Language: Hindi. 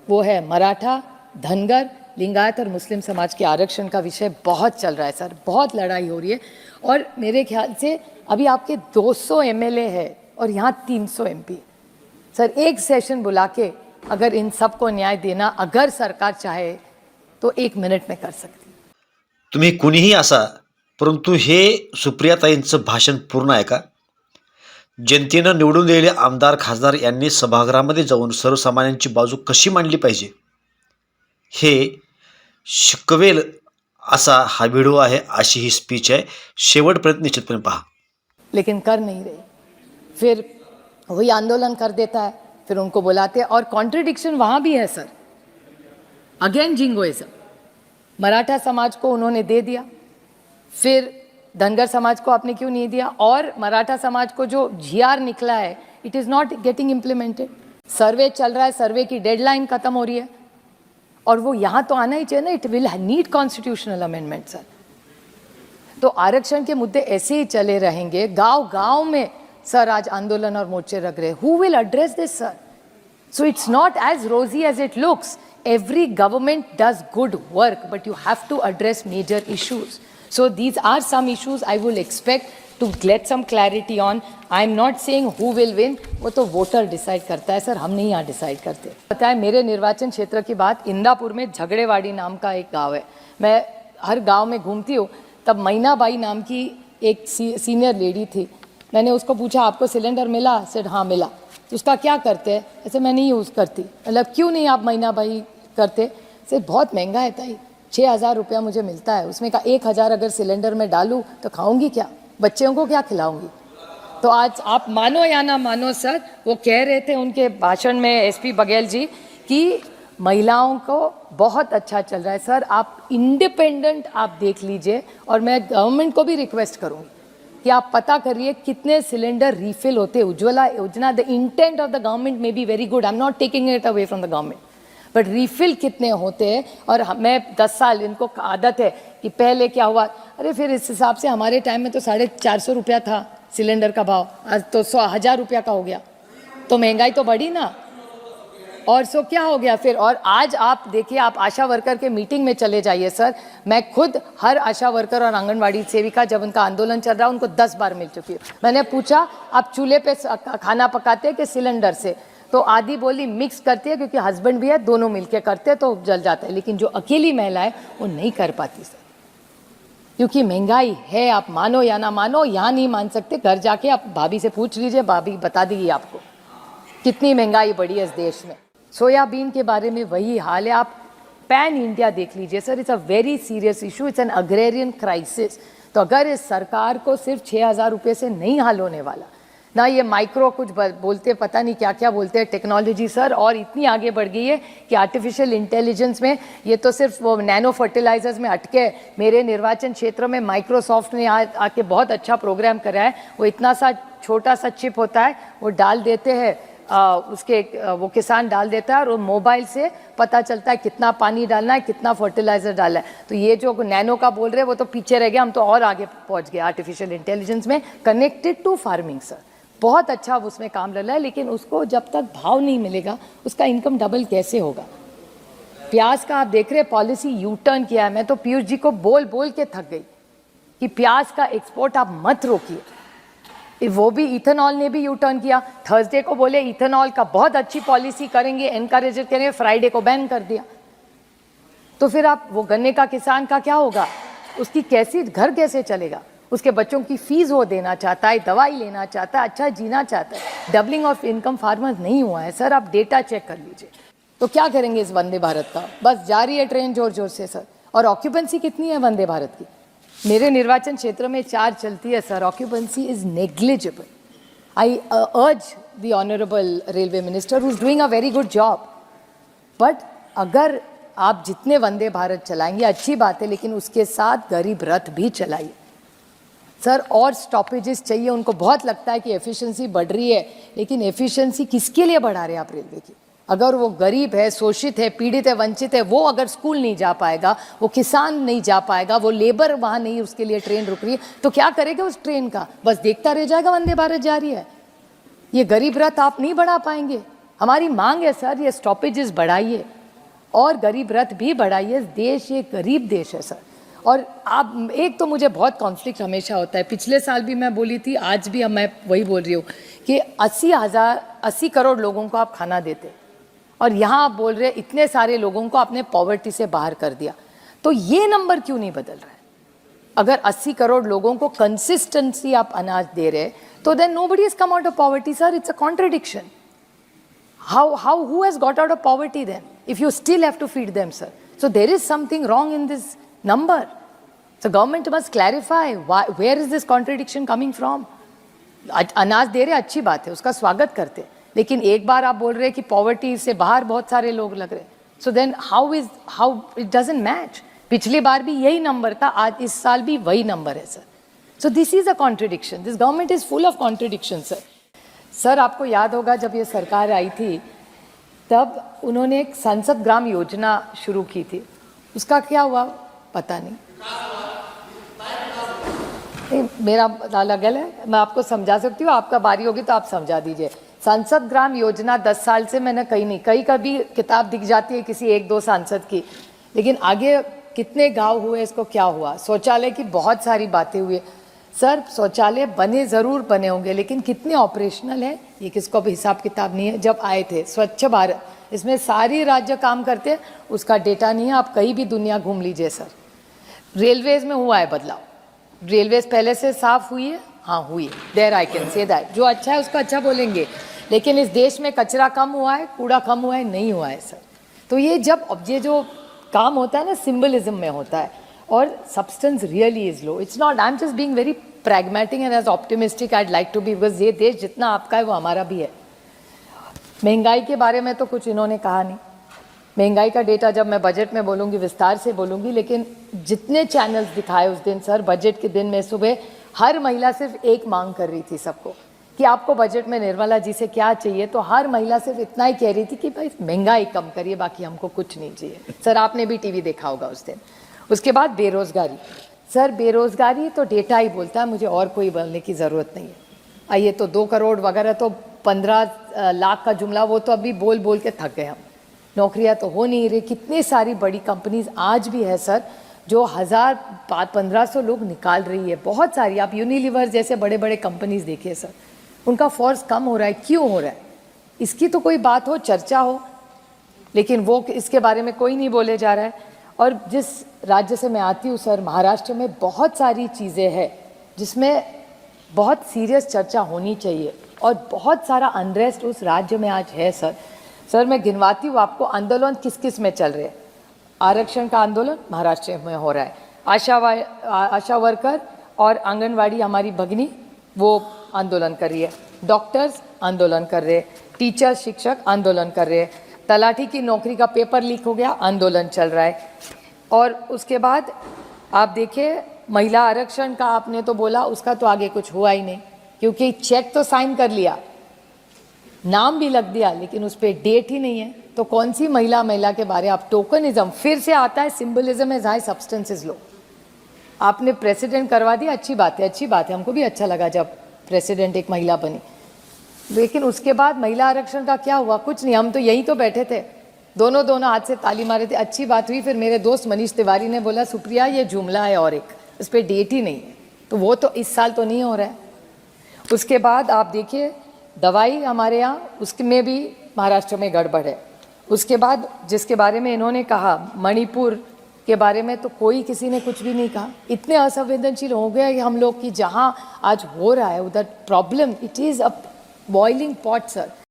वो है मराठा, धनगर, लिंगायत और मुस्लिम समाज के आरक्षण का विषय बहुत चल रहा है सर, बहुत लड़ाई हो रही है। और मेरे ख्याल से अभी आपके 200 एमएलए है और यहाँ 300 एमपी। सर एक सेशन बुला के अगर इन सबको न्याय देना अगर सरकार चाहे तो 1 मिनिट में कर सकती। तुम्ही कुणीही असा, परंतु हे सुप्रियाताईंचं भाषण पूर्ण आहे का? जनतेनं निवडून दिलेले आमदार खासदार यांनी सभागृहामध्ये जाऊन सर्वसामान्यांची बाजू कशी मांडली पाहिजे हे शिकवेल असा हा व्हिडिओ आहे, अशी ही स्पीच आहे. शेवटपर्यंत निश्चितपणे पहा. लेकिन कर नहीं रहे, फिर वही आंदोलन कर देता है, फिर उनको बुलाते हैं। और कॉन्ट्रडिक्शन वहाँ भी है सर, अगेन जिंगोइज्म। मराठा समाज को उन्होंने दे दिया, फिर धनगर समाज को आपने क्यों नहीं दिया? और मराठा समाज को जो जीआर निकला है it is not getting implemented. Survey चल रहा है, सर्वे की डेडलाइन खत्म हो रही है और वो यहाँ तो आना ही चाहिए ना। It will need constitutional amendment sir. तो आरक्षण के मुद्दे ऐसे ही चले रहेंगे, गांव गांव में सर आज आंदोलन और मोर्चे रख रहे। Who will address this sir? So it's not as rosy as it looks. Every government does good work, but you have to address major issues. So these are some issues I will expect to get some clarity on. I am not saying who will win, वो तो वोटर डिसाइड करता है सर, हम नहीं यहाँ डिसाइड करते। पता है मेरे निर्वाचन क्षेत्र की बात, इंदापुर में झगड़ेवाड़ी नाम का एक गांव है। मैं हर गांव में घूमती हूँ, तब मैनाबाई नाम की एक सीनियर लेडी थी। मैंने उसको पूछा आपको सिलेंडर मिला? सेड हाँ मिला। तो उसका क्या करते हैं? ऐसे मैं नहीं यूज़ करती। मतलब क्यों नहीं आप मैनाबाई करते? से बहुत महंगा है ताई, 6,000 रुपया मुझे मिलता है, उसमें का 1,000 अगर सिलेंडर में डालूं तो खाऊंगी क्या? बच्चों को क्या खिलाऊंगी? तो आज आप मानो या ना मानो सर, वो कह रहे थे उनके भाषण में एसपी बघेल जी कि महिलाओं को बहुत अच्छा चल रहा है। सर आप इंडिपेंडेंट आप देख लीजिए, और मैं गवर्नमेंट को भी रिक्वेस्ट करूँगी कि आप पता करिए कितने सिलेंडर रिफिल होते हैं। उज्ज्वला योजना, the intent of the government may be very good, I am not taking it away from the government, but refill कितने होते हैं? और मैं 10 साल, इनको आदत है कि पहले क्या हुआ, अरे फिर इस हिसाब से हमारे टाइम में तो 450 रुपया था सिलेंडर का भाव, आज तो 1,000 रुपया का हो गया। तो महंगाई तो बढ़ी ना, और सो क्या हो गया फिर? और आज आप देखिए, आप आशा वर्कर के मीटिंग में चले जाइए सर, मैं खुद हर आशा वर्कर और आंगनवाड़ी सेविका जब उनका आंदोलन चल रहा है उनको 10 बार मिल चुकी हूँ। मैंने पूछा आप चूल्हे पे खाना पकाते हैं कि सिलेंडर से? तो आधी बोली मिक्स करती है क्योंकि हस्बैंड भी है, दोनों मिलके करते हैं तो जल जाता है। लेकिन जो अकेली महिला है वो नहीं कर पाती सर, क्योंकि महंगाई है। आप मानो या ना मानो, यहाँ नहीं मान सकते, घर जाके आप भाभी से पूछ लीजिए, भाभी बता देगी आपको कितनी महंगाई बढ़ी है इस देश में। सोयाबीन के बारे में वही हाल है। आप पैन इंडिया देख लीजिए sir, it's a very serious issue, it's an agrarian crisis. तो अगर इस सरकार को सिर्फ 6,000 रुपये से नहीं हल होने वाला ना, ये माइक्रो कुछ बोलते हैं, पता नहीं क्या क्या बोलते हैं टेक्नोलॉजी सर, और इतनी आगे बढ़ गई है कि आर्टिफिशियल इंटेलिजेंस में ये तो सिर्फ वो नैनो फर्टिलाइजर्स में अटके। मेरे निर्वाचन क्षेत्र में माइक्रोसॉफ्ट ने आके बहुत अच्छा प्रोग्राम करा है। वो इतना सा छोटा सा चिप होता है, वो डाल देते हैं उसके, वो किसान डाल देता है और वो मोबाइल से पता चलता है कितना पानी डालना है, कितना फर्टिलाइजर डालना है। तो ये जो नैनो का बोल रहे हैं वो तो पीछे रह गया, हम तो और आगे पहुंच गए आर्टिफिशियल इंटेलिजेंस में, कनेक्टेड टू फार्मिंग सर। बहुत अच्छा उसमें काम लग रहा है, लेकिन उसको जब तक भाव नहीं मिलेगा उसका इनकम डबल कैसे होगा? प्याज का आप देख रहे पॉलिसी यू टर्न किया है। मैं तो पीयूष जी को बोल बोल के थक गई कि प्याज का एक्सपोर्ट आप मत रोकिए। वो भी इथेनॉल ने भी यू टर्न किया। थर्सडे को बोले इथेनॉल का बहुत अच्छी पॉलिसी करेंगे, एनकरेज करेंगे, फ्राइडे को बैन कर दिया। तो फिर आप वो गन्ने का किसान का क्या होगा? उसकी कैसी घर कैसे चलेगा? उसके बच्चों की फीस वो देना चाहता है, दवाई लेना चाहता है, अच्छा जीना चाहता है। डबलिंग ऑफ इनकम फार्मर्स नहीं हुआ है सर, आप डेटा चेक कर लीजिए। तो क्या करेंगे इस वंदे भारत का? बस जारी है ट्रेन जोर जोर से सर। और ऑक्यूपेंसी कितनी है वंदे भारत की? मेरे निर्वाचन क्षेत्र में 4 चलती है सर, ऑक्यूपेंसी इज नेग्लिजिबल। आई अर्ज the honourable railway minister who is doing a very good job, but अगर आप जितने वंदे भारत चलाएंगे अच्छी बात है, लेकिन उसके साथ गरीब रथ भी चलाइए सर। और स्टॉपेजेस चाहिए उनको। बहुत लगता है कि एफिशिएंसी बढ़ रही है, लेकिन एफिशिएंसी किसके लिए बढ़ा रहे हैं आप रेलवे की? अगर वो गरीब है, शोषित है, पीड़ित है, वंचित है, वो अगर स्कूल नहीं जा पाएगा, वो किसान नहीं जा पाएगा, वो लेबर वहाँ नहीं, उसके लिए ट्रेन रुक रही है, तो क्या करेगा उस ट्रेन का? बस देखता रह जाएगा वंदे भारत जा रही है। ये गरीब रथ आप नहीं बढ़ा पाएंगे। हमारी मांग है सर, ये स्टॉपेजेस बढ़ाइए। और गरीब रथ भी बढ़ाइए। देश ये गरीब देश है सर। और आप एक तो मुझे बहुत कॉन्फ्लिक्ट हमेशा होता है, पिछले साल भी मैं बोली थी, आज भी मैं वही बोल रही हूँ कि 80 करोड़ लोगों को आप खाना देते और यहाँ आप बोल रहे इतने सारे लोगों को आपने पॉवर्टी से बाहर कर दिया। तो ये नंबर क्यों नहीं बदल रहा है? अगर 80 करोड़ लोगों को कंसिस्टेंसी आप अनाज दे रहे तो then nobody has come out of poverty sir. It's a contradiction. Who has got out of poverty then if you still have to feed them, sir? So there is something wrong in this number. So government must clarify where is this contradiction coming from? अनाज दे रहे अच्छी बात है, उसका स्वागत करते, लेकिन एक बार आप बोल रहे कि पॉवर्टी से बाहर बहुत सारे लोग लग रहे, so then how it doesn't match. पिछली बार भी यही नंबर था, आज इस साल भी वही नंबर है sir. So this is a contradiction. This government is full of contradiction sir. Sir आपको याद होगा जब ये सरकार आई थी तब उन्होंने एक संसद ग्राम योजना शुरू की थी, उसका क्या हुआ पता नहीं। मेरा अलग है, मैं आपको समझा सकती हूँ, आपका बारी होगी तो आप समझा दीजिए। संसद ग्राम योजना 10 साल से मैंने कहीं कभी किताब दिख जाती है किसी 1-2 सांसद की, लेकिन आगे कितने गांव हुए, इसको क्या हुआ। शौचालय की बहुत सारी बातें हुई सर, शौचालय बने ज़रूर बने होंगे, लेकिन कितने ऑपरेशनल है ये किसको भी हिसाब किताब नहीं है। जब आए थे स्वच्छ भारत, इसमें सारी राज्य काम करते हैं, उसका डेटा नहीं है। आप कहीं भी दुनिया घूम लीजिए सर। रेलवेज में हुआ है बदलाव, रेलवेज पहले से साफ हुई है, हाँ हुई है, there I can say that. जो अच्छा है उसका अच्छा बोलेंगे, लेकिन इस देश में कचरा कम हुआ है, कूड़ा कम हुआ है, नहीं हुआ है सर। तो ये जो काम होता है ना, सिंबलिज्म में होता है और substance really is low. It's not, I am just being very pragmatic and as optimistic I'd like to be, because ये देश जितना आपका है वो हमारा भी है। महंगाई के बारे में तो कुछ इन्होंने कहा नहीं। महंगाई का डेटा जब मैं बजट में बोलूँगी विस्तार से बोलूँगी, लेकिन जितने चैनल्स दिखाए उस दिन सर, बजट के दिन में सुबह हर महिला सिर्फ एक मांग कर रही थी सबको कि आपको बजट में निर्मला जी से क्या चाहिए, तो हर महिला सिर्फ इतना ही कह रही थी कि भाई महंगाई कम करिए, बाकी हमको कुछ नहीं चाहिए। सर आपने भी टीवी देखा होगा उस दिन। उसके बाद बेरोजगारी, सर बेरोजगारी तो डेटा ही बोलता है, मुझे और कोई बोलने की ज़रूरत नहीं है। आइए तो 2 करोड़ वगैरह तो 15 लाख का जुमला वो तो अभी बोल बोल के थक गए हम। नौकरियां तो हो नहीं रही। कितनी सारी बड़ी कंपनीज आज भी है सर जो 1000-1500 लोग निकाल रही है, बहुत सारी। आप यूनिलीवर जैसे बड़े बड़े कंपनीज देखिए सर, उनका फोर्स कम हो रहा है। क्यों हो रहा है? इसकी तो कोई बात हो, चर्चा हो, लेकिन वो इसके बारे में कोई नहीं बोले जा रहा है। और जिस राज्य से मैं आती हूँ सर, महाराष्ट्र में बहुत सारी चीज़ें हैं जिसमें बहुत सीरियस चर्चा होनी चाहिए, और बहुत सारा अनरेस्ट उस राज्य में आज है सर। सर मैं गिनवाती हूँ आपको, आंदोलन किस किस में चल रहे हैं। आरक्षण का आंदोलन महाराष्ट्र में हो रहा है, आशा वर्कर और आंगनवाड़ी हमारी भगिनी वो आंदोलन कर रही है, डॉक्टर्स आंदोलन कर रहे हैं, टीचर शिक्षक आंदोलन कर रहे हैं, तलाठी की नौकरी का पेपर लीक हो गया, आंदोलन चल रहा है। और उसके बाद आप देखिए महिला आरक्षण का आपने तो बोला, उसका तो आगे कुछ हुआ ही नहीं, क्योंकि चेक तो साइन कर लिया, नाम भी लग दिया, लेकिन उस पर डेट ही नहीं है। तो कौन सी महिला के बारे आप टोकनिज्म फिर से आता है। Symbolism is high, substance is low. आपने प्रेसिडेंट करवा दिया, अच्छी बात है, अच्छी बात है, हमको भी अच्छा लगा जब प्रेसिडेंट एक महिला बनी, लेकिन उसके बाद महिला आरक्षण का क्या हुआ? कुछ नहीं। हम तो यहीं तो बैठे थे, दोनों हाथ से ताली मारे थे, अच्छी बात हुई। फिर मेरे दोस्त मनीष तिवारी ने बोला सुप्रिया ये जुमला है और एक इस पर डेट ही नहीं है, तो वो तो इस साल तो नहीं हो रहा है। उसके बाद आप देखिए दवाई हमारे यहाँ, उसमें भी महाराष्ट्र में गड़बड़ है। उसके बाद जिसके बारे में इन्होंने कहा मणिपुर के बारे में, तो कोई किसी ने कुछ भी नहीं कहा। इतने असंवेदनशील हो गए कि हम लोग कि जहाँ आज हो रहा है उधर problem, it is a boiling pot sir.